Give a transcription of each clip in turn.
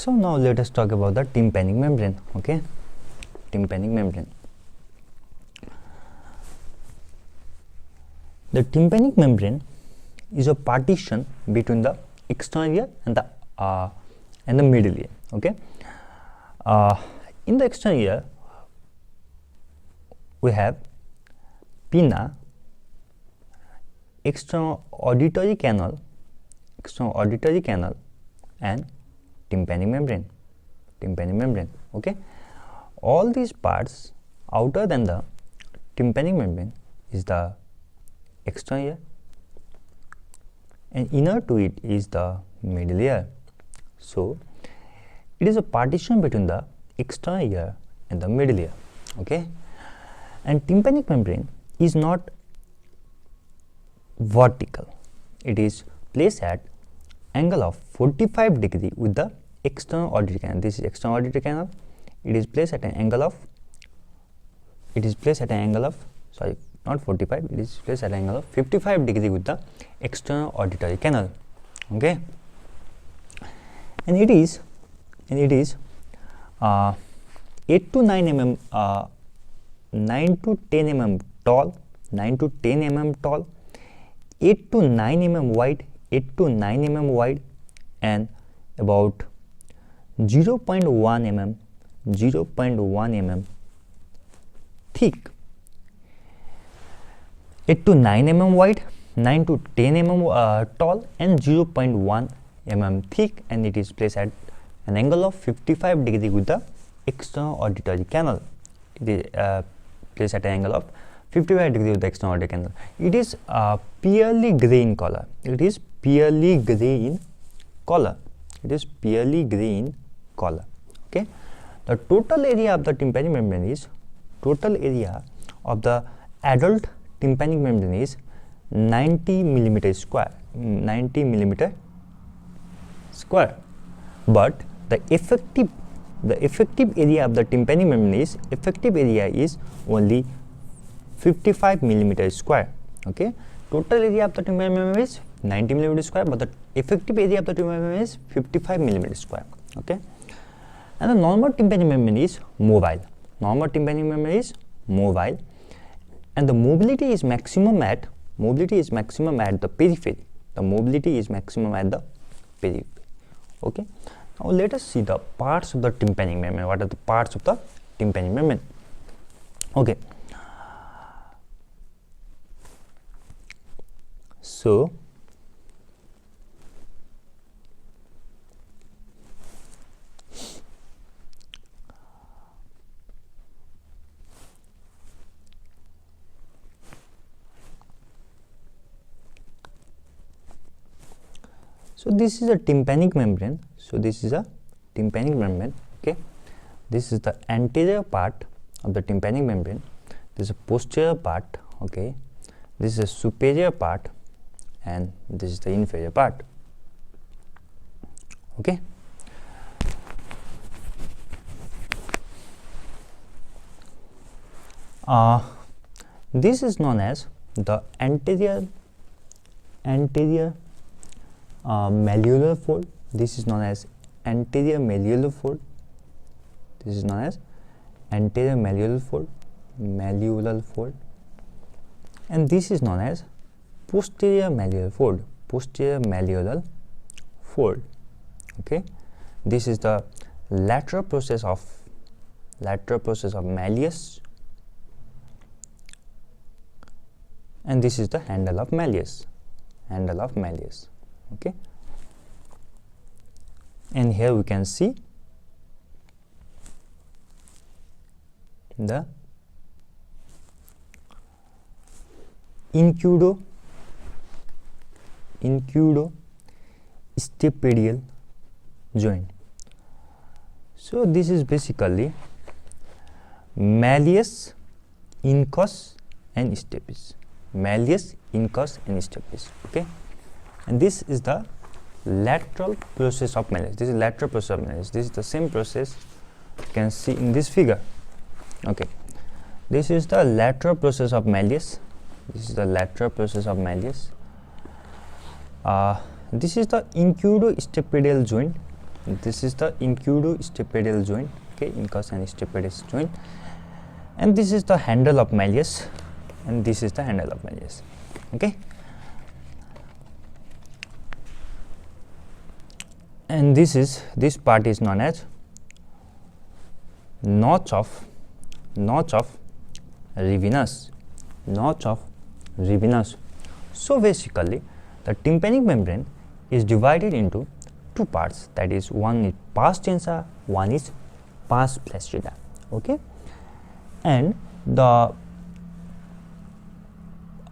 So now let us talk about the tympanic membrane. Okay, tympanic membrane. The tympanic membrane is a partition between the external ear and the middle ear. Okay, in the external ear we have pinna, external auditory canal, and tympanic membrane. Okay, all these parts outer than the tympanic membrane is the external ear, and inner to it is the middle ear. So it is a partition between the external ear and the middle ear. Okay, and tympanic membrane is not vertical. It is placed at angle of 45 degree with the external auditory canal. This is external auditory canal. It is placed at an angle of sorry, not 45, it is placed at an angle of 55 degree with the external auditory canal. Okay, and it is 8 to 9 mm 9 to 10 mm tall, 8 to 9 mm wide, and about 0.1 mm thick. 8 to 9 mm wide, 9 to 10 mm tall, and 0.1 mm thick, and it is placed at an angle of 55 degree with the external auditory canal. It is placed at an angle of 55 degree with the external auditory canal. It is purely gray in color. Okay, the total area of the tympanic membrane is adult tympanic membrane is 90 millimeter square. But the effective area of the tympanic membrane is only 55 millimeter square. Okay, total area of the tympanic membrane is 90 millimeter square, but the effective area of the tympanic membrane is 55 millimeter square. Okay, and the normal tympanic membrane is mobile. And the mobility is maximum at the periphery. Okay, now let us see the parts of the tympanic membrane. What are the parts of the tympanic membrane? Okay, so this is a tympanic membrane. Okay, this is the anterior part of the tympanic membrane. This is a posterior part. Okay, this is a superior part, and this is the inferior part. Okay, this is known as the anterior malleolar fold. This is known as anterior malleolar fold. And this is known as posterior malleolar fold. Okay, this is the lateral process of Malleus, and this is the handle of Malleus. Okay, and here we can see the incudo-stapedial joint. So this is basically Malleus, incus, and stapes. Okay, and this is the lateral process of Malleus. This is the same process you can see in this figure. Okay, this is the lateral process of Malleus. This is the incudo-stapedial joint. This is the incudo-stapedial joint, okay, incus and stapedius joint, and this is the handle of malleus, and this is the handle of malleus, okay. And this part is known as notch of Rivinus, notch of Rivinus. So basically, the tympanic membrane is divided into two parts, that is, one is pars tensa, one is pars flaccida, okay. And the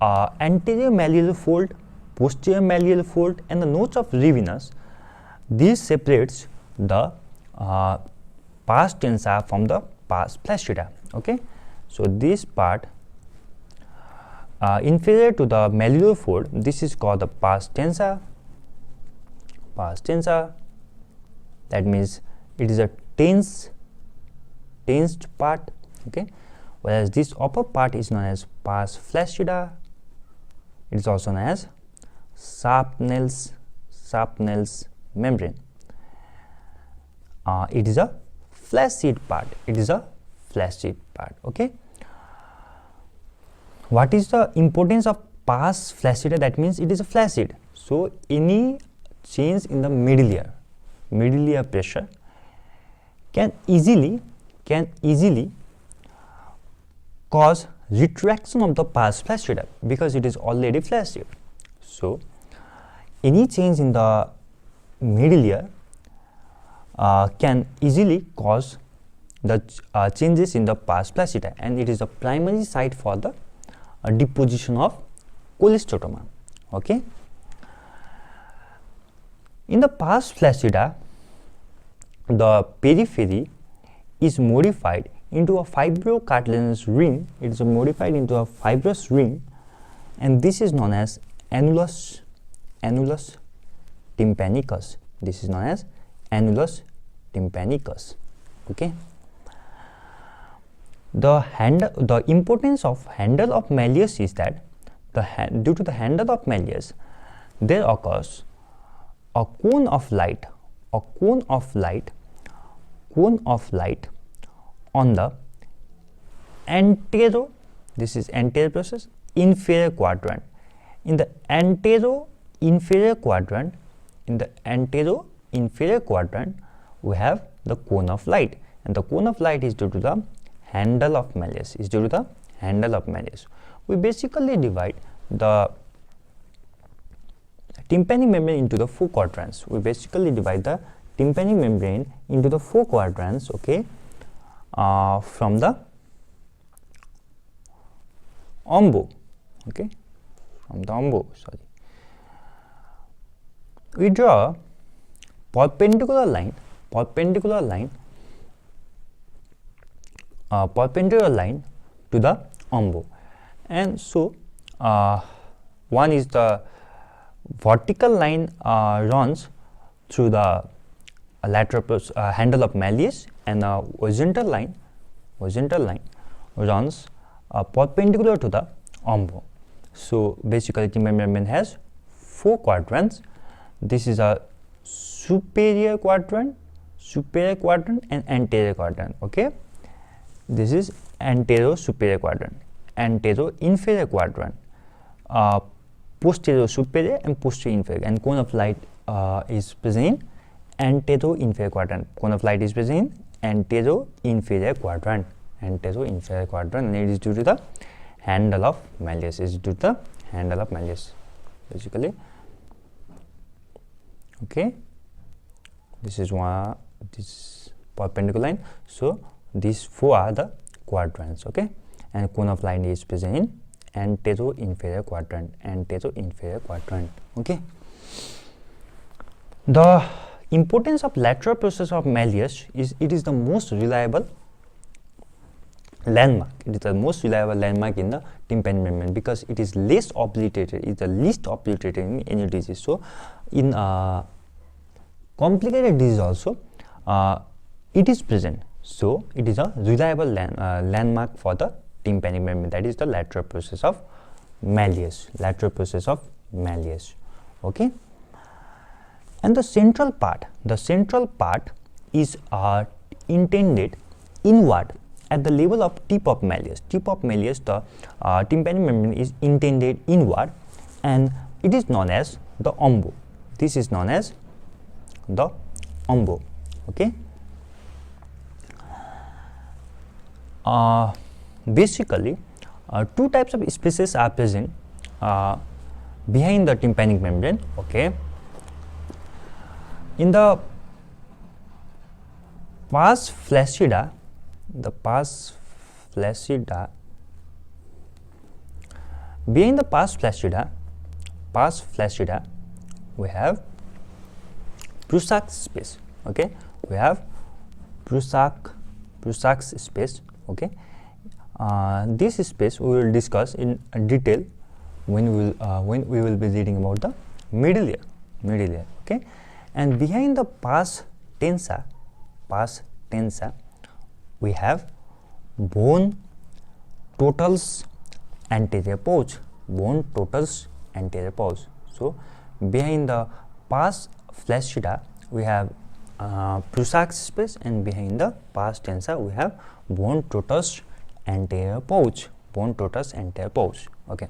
anterior malleolar fold, posterior malleolar fold, and the notch of Rivinus, this separates the pars tensa from the pars flaccida, okay. So this part inferior to the malleolar fold, this is called the pars tensa. Pars tensa, that means it is a tensed part, okay. Whereas this upper part is known as pars flaccida. It is also known as Sharpnell's membrane. It is a flaccid part. Okay. What is the importance of pars flaccida? That means it is a flaccid. So any change in the medullary pressure can easily cause retraction of the pars flaccida because it is already flaccid. So any change in the medullary can easily cause the changes in the pars flaccida, and it is a primary site for the deposition of cholestotoma, okay. In the pars flaccida, the periphery is modified into a fibrocartilaginous ring. It is modified into a fibrous ring, and this is known as annulus tympanicus. This is known as annulus tympanicus, okay. The importance of handle of malleus is that due to the handle of malleus, there occurs a cone of light on the anterior process inferior quadrant. In the anterior inferior quadrant, we have the cone of light, and the cone of light is due to the handle of malleus. We basically divide the tympanic membrane into the four quadrants. Okay, from the ombo, we draw perpendicular line to the ombo, and so one is the vertical line runs through the lateral handle of malleus, and the horizontal line runs perpendicular to the ombo. So basically tympanic membrane has four quadrants. This is a superior quadrant and anterior quadrant, okay. This is anterior superior quadrant, anterior inferior quadrant, posterior superior and posterior inferior, and cone of light is present in anterior inferior quadrant. And it is due to the handle of malleus. Basically, okay. This is this perpendicular line. So these four are the quadrants, okay, and cone of light is present in anterior inferior quadrant, okay. The importance of lateral process of malleus is it is the most reliable landmark. It is the most reliable landmark in the tympanic membrane because it is less obliterated. It is the least obliterated in any disease. So in complicated disease also it is present. So it is a reliable landmark for the tympanic membrane. That is the lateral process of malleus. Okay. And the central part is intended inward at the level of tip of malleus. Tip of malleus, the tympanic membrane is intended inward, and it is known as the umbo. This is known as the umbo. Okay. Basically, two types of spaces are present behind the tympanic membrane. Okay. In the pars flaccida, behind the pars flaccida, we have Prusac space. Okay, we have Prusac space. Okay, this space we will discuss in detail when we will be reading about the middle layer. Okay, and behind the pars tensa, we have bone totals anterior pouch. So behind the pars flaccida we have Prusac space, and behind the pars tensa we have bone totals anterior pouch. Okay,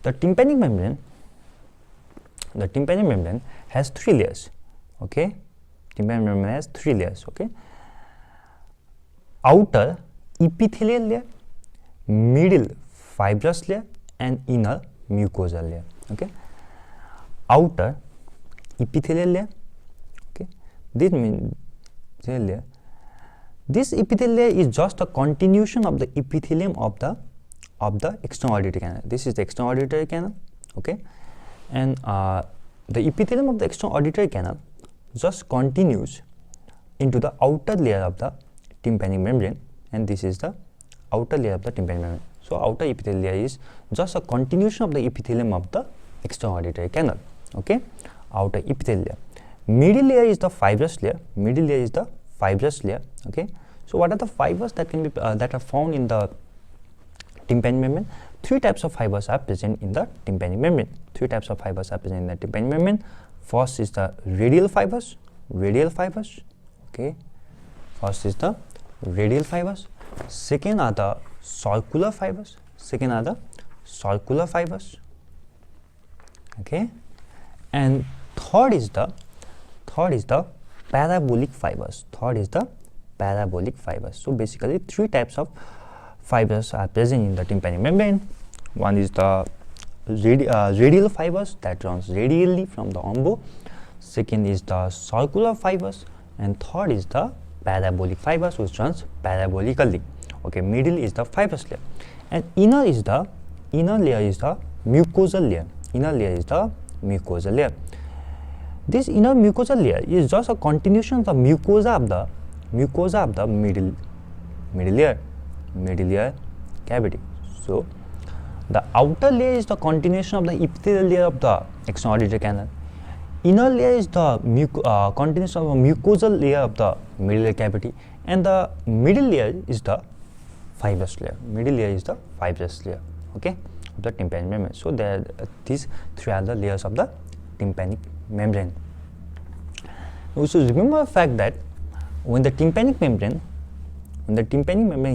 the tympanic membrane has 3 layers. Okay, tympanic membrane has 3 layers. Okay, outer epithelial layer, middle fibrous layer, and inner mucosal layer. Okay, outer epithelial layer. Okay, this epithelial layer is just a continuation of the epithelium of the external auditory canal. This is the external auditory canal. Okay, and the epithelium of the external auditory canal just continues into the outer layer of the tympanic membrane, and this is the outer layer of the tympanic membrane. So outer epithelial layer is just a continuation of the epithelium of the external auditory canal. Okay, outer epithelial layer. Middle layer is the fibrous layer. Okay, so what are the fibers that can be that are found in the tympanic membrane? 3 types of fibers are present in the tympanic membrane. First is the radial fibers. Okay, first is the radial fibers. Second are the circular fibers. Okay, and third is the parabolic fibers. So basically 3 types of fibers are present in the tympanic membrane. One is the radial fibers that runs radially from the umbo. Second is the circular fibers, and third is the parabolic fibers which runs parabolically. Okay, middle is the fibrous layer, and inner layer is the mucosal layer. This inner mucosal layer is just a continuation of the mucosa of the middle layer cavity. So the outer layer is the continuation of the epithelial layer of the external auditory canal. Inner layer is the continuation of the mucosal layer of the middle layer cavity, and the middle layer is the fibrous layer. Okay, of the tympanic membrane. So there these 3 are the layers of the tympanic membrane. We should remember the fact that when the tympanic membrane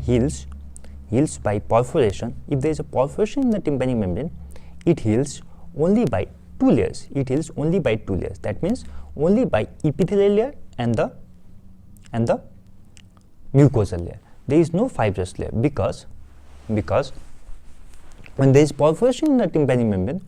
heals by perforation, if there is a perforation in the tympanic membrane, it heals only by 2 layers. That means only by epithelial layer and the mucosal layer. There is no fibrous layer because when there is perforation in the tympanic membrane,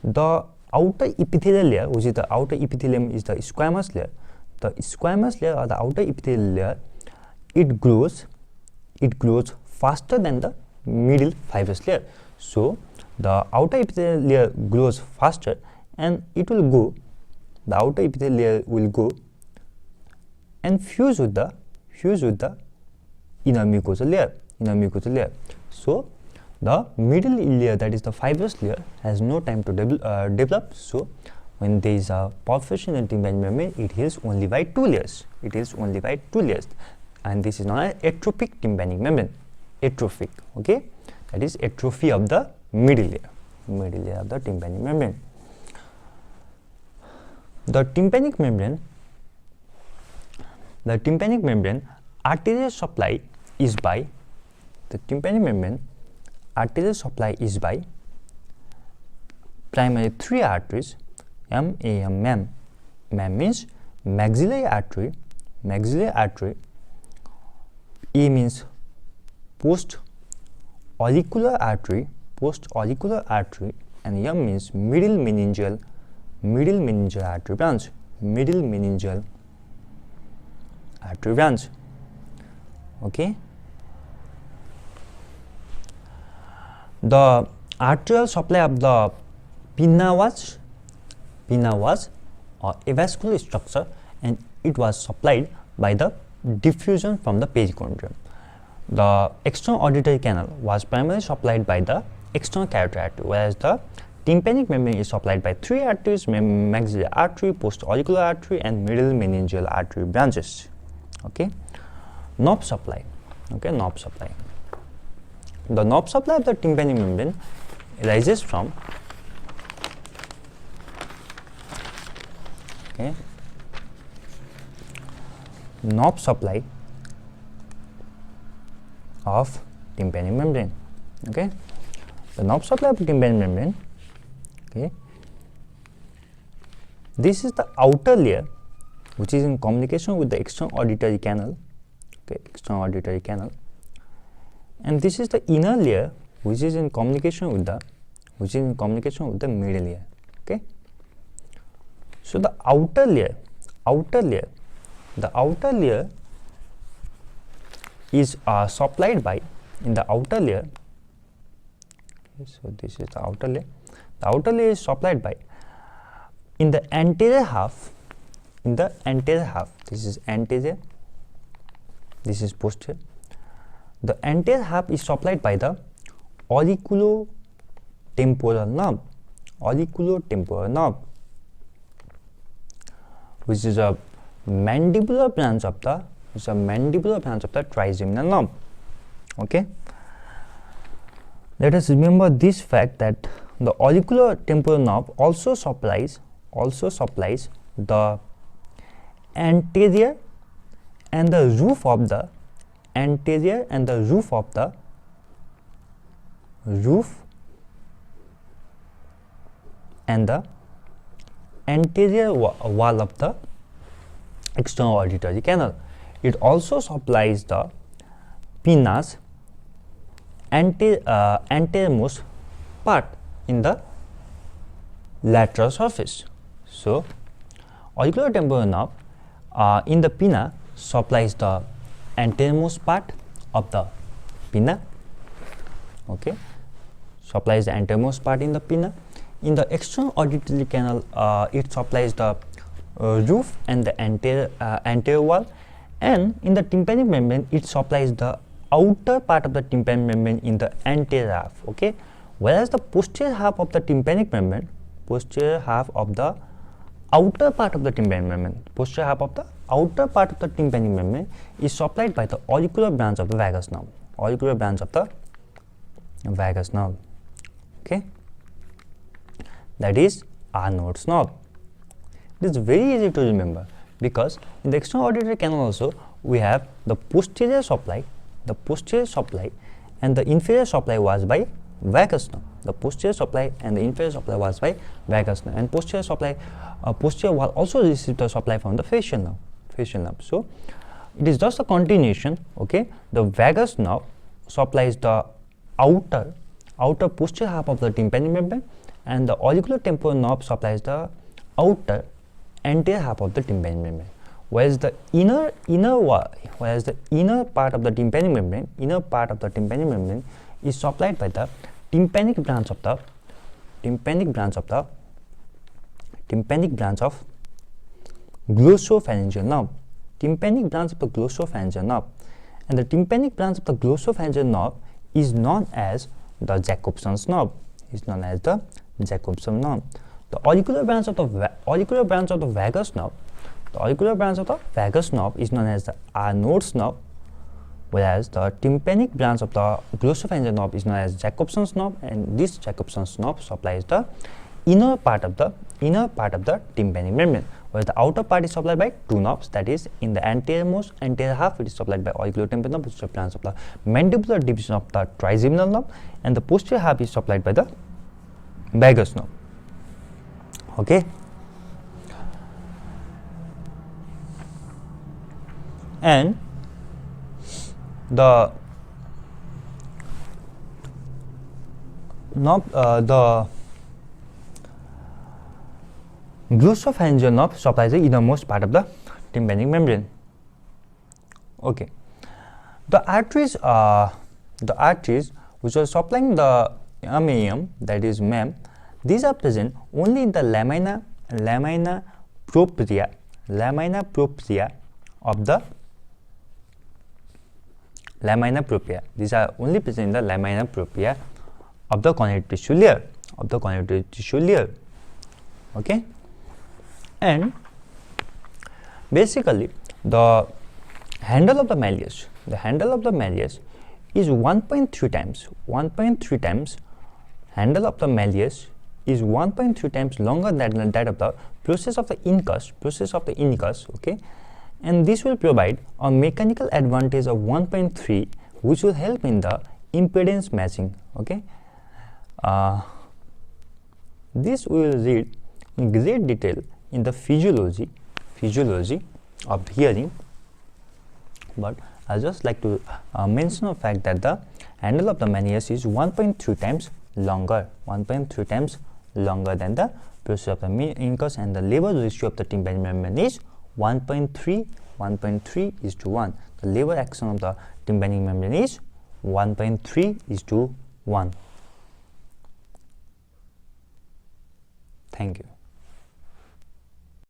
the outer epithelial layer, which is the outer epithelium, is the squamous layer. The squamous layer or the outer epithelial layer, it grows faster than the middle fibrous layer. So the outer epithelial layer grows faster, and it will go. The outer epithelial layer will go and fuse with the inner mucosal layer. So the middle layer, that is the fibrous layer, has no time to develop. So when there is a perforation in the tympanic membrane, it heals only by 2 layers. And this is known as atrophic tympanic membrane. Okay, that is atrophy of the middle layer of the tympanic membrane. The tympanic membrane arterial supply is by primary three arteries, MAM means maxillary artery, A means post auricular artery, and M means middle meningeal artery branch, okay. The arterial supply of the pinna was a vascular structure, and it was supplied by the diffusion from the perichondrium. The external auditory canal was primarily supplied by the external carotid artery, whereas the tympanic membrane is supplied by three arteries: maxillary artery, postauricular artery, and middle meningeal artery branches. Okay, knob supply. The knob supply of the tympanic membrane arises from knob supply of tympanic membrane. Okay, the knob supply of tympanic membrane. Okay, this is the outer layer which is in communication with the external auditory canal. Okay, and this is the inner layer which is in communication with the middle layer. Okay, so the outer layer is supplied by, in the outer layer, okay, so this is the outer layer. The outer layer is supplied by, in the anterior half, this is anterior, this is posterior. The anterior half is supplied by the auriculotemporal nerve, which is a mandibular branch of the trigeminal nerve. Okay, let us remember this fact that the auriculotemporal nerve also supplies the anterior and the roof of the anterior wall of the external auditory canal. It also supplies the pinna's anteriormost part in the lateral surface. So, auriculotemporal nerve in the pinna supplies the anteriormost part of the pinna. Okay, supplies the anteriormost part in the pinna. In the external auditory canal, it supplies the roof and the anterior wall, and in the tympanic membrane, it supplies the outer part of the tympanic membrane in the anterior half. Okay, whereas the posterior half of the tympanic membrane, outer part of the tympanic membrane is supplied by the auricular branch of the vagus nerve. Okay, that is Arnold's nerve. It is very easy to remember because in the external auditory canal also we have the posterior supply, and the inferior supply was by vagus nerve. And posterior wall also receives the supply from the facial nerve. So it is just a continuation. Okay, the vagus nerve supplies the outer posterior half of the tympanic membrane, and the auriculotemporal nerve supplies the outer anterior half of the tympanic membrane. Whereas the inner part of the tympanic membrane is supplied by the tympanic branch of glossopharyngeal nerve. And the tympanic branch of the glossopharyngeal nerve is known as the Jacobson's nerve. The auricular branch of the vagus nerve is known as the Arnold's nerve, whereas the tympanic branch of the glossopharyngeal nerve is known as Jacobson's nerve, and this Jacobson's nerve supplies the inner part of the tympanic membrane. whereas the outer part is supplied by two knobs, that is in the anterior half it is supplied by auriculotympanic knob, which is supplied of the mandibular division of the trigeminal knob, and the posterior half is supplied by the vagus knob. Okay. And the knob, the glossopharyngeal knob supplies the innermost part of the tympanic membrane. Okay. The arteries which are supplying the mammalium, that is MEM, these are present only in the lamina propria of the lamina propria. These are only present in the lamina propria of the connective tissue layer. Okay. And basically the handle of the malleus is 1.3 times handle of the malleus is 1.3 times longer than that of the process of the incus, okay, and this will provide a mechanical advantage of 1.3, which will help in the impedance matching. Okay, this we will read in great detail in the physiology of hearing, but I just like to mention the fact that the handle of the malleus is 1.3 times longer than the process of the incus, and the lever ratio of the tympanic membrane is 1.3:1. The lever action of the tympanic membrane is 1.3:1. Thank you.